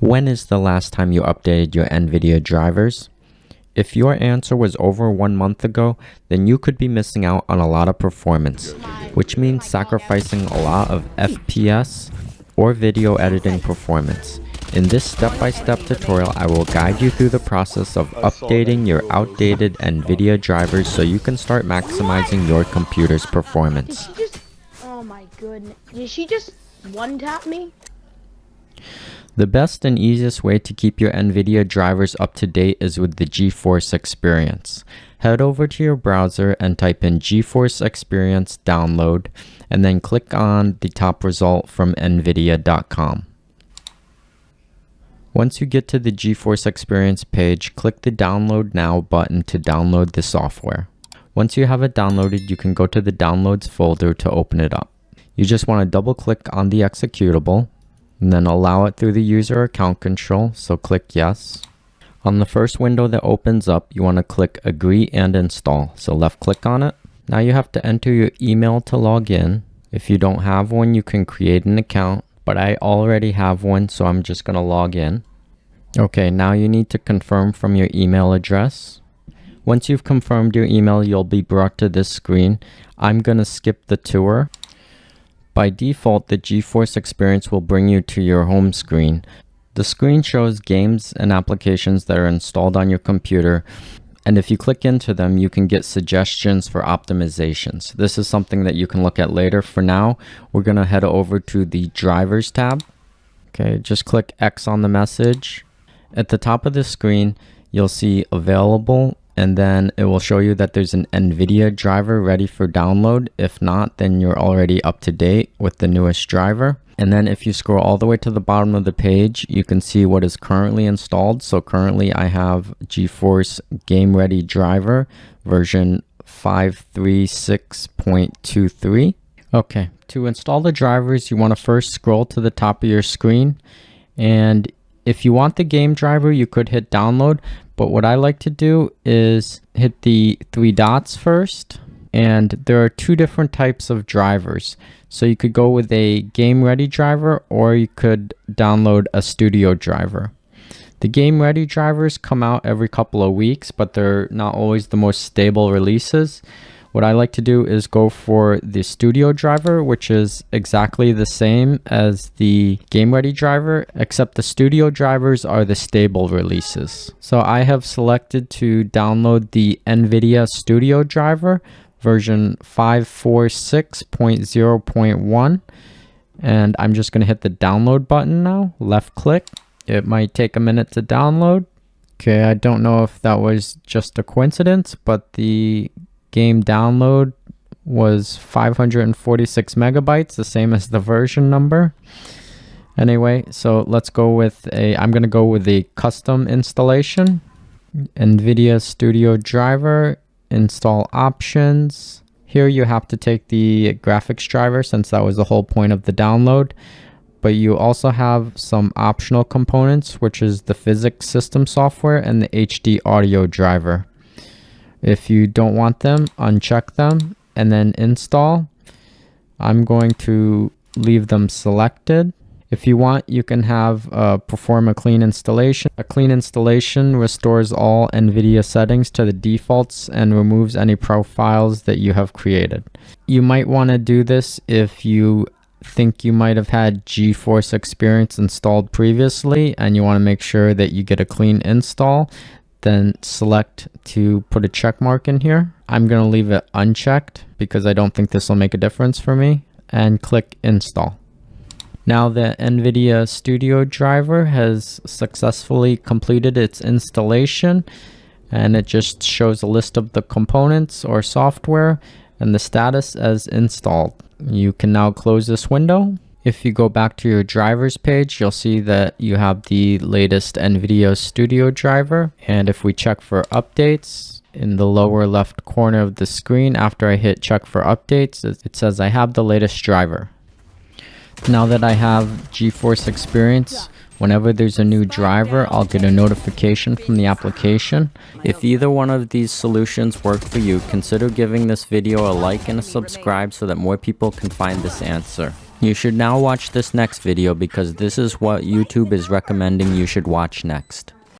When is the last time you updated your Nvidia drivers? If your answer was over 1 month ago, then you could be missing out on a lot of performance, which means sacrificing a lot of FPS or video editing performance. In this step-by-step tutorial, I will guide you through the process of updating your outdated Nvidia drivers so you can start maximizing your computer's performance. Oh my goodness. Did she just one-tap me? The best and easiest way to keep your Nvidia drivers up to date is with the GeForce Experience. Head over to your browser and type in GeForce Experience download, and then click on the top result from nvidia.com. Once you get to the GeForce Experience page, click the Download Now button to download the software. Once you have it downloaded, you can go to the Downloads folder to open it up. You just want to double click on the executable, and then allow it through the user account control, so click yes. On the first window that opens up, you want to click Agree and Install, so left click on it. Now you have to enter your email to log in. If you don't have one, you can create an account, but I already have one, so I'm just going to log in. Okay, now you need to confirm from your email address. Once you've confirmed your email, you'll be brought to this screen. I'm going to skip the tour. By default, the GeForce Experience will bring you to your home screen. The screen shows games and applications that are installed on your computer, and if you click into them, you can get suggestions for optimizations. This is something that you can look at later. For now, we're going to head over to the Drivers tab. Okay, just click X on the message. At the top of the screen, you'll see Available, and then it will show you that there's an Nvidia driver ready for download. If not, then you're already up to date with the newest driver. And then if you scroll all the way to the bottom of the page, you can see what is currently installed. So currently I have GeForce Game Ready Driver version 536.23. Okay, to install the drivers, you want to first scroll to the top of your screen, and if you want the game driver, you could hit download, but what I like to do is hit the 3 dots first, and there are 2 different types of drivers. So you could go with a game ready driver, or you could download a studio driver. The game ready drivers come out every couple of weeks, but they're not always the most stable releases. What I like to do is go for the studio driver, which is exactly the same as the game ready driver, except the studio drivers are the stable releases. So I have selected to download the Nvidia Studio Driver version 546.0.1, and I'm just going to hit the download button now, left click. It might take a minute to download. Okay, I don't know if that was just a coincidence, but the game download was 546 megabytes, the same as the version number. Anyway, so let's go with I'm going to go with the custom installation. Nvidia Studio Driver, install options. Here you have to take the graphics driver since that was the whole point of the download. But you also have some optional components, which is the physics system software and the HD audio driver. If you don't want them, uncheck them and then install. I'm going to leave them selected. If you want, you can have perform a clean installation. A clean installation restores all Nvidia settings to the defaults and removes any profiles that you have created. You might want to do this if you think you might have had GeForce Experience installed previously and you want to make sure that you get a clean install. Then select to put a check mark in here. I'm going to leave it unchecked because I don't think this will make a difference for me, and click install. Now the Nvidia Studio Driver has successfully completed its installation, and it just shows a list of the components or software and the status as installed. You can now close this window. If you go back to your drivers page, you'll see that you have the latest Nvidia Studio Driver. And if we check for updates, in the lower left corner of the screen, after I hit check for updates, it says I have the latest driver. Now that I have GeForce Experience, whenever there's a new driver, I'll get a notification from the application. If either one of these solutions work for you, consider giving this video a like and a subscribe so that more people can find this answer. You should now watch this next video because this is what YouTube is recommending you should watch next.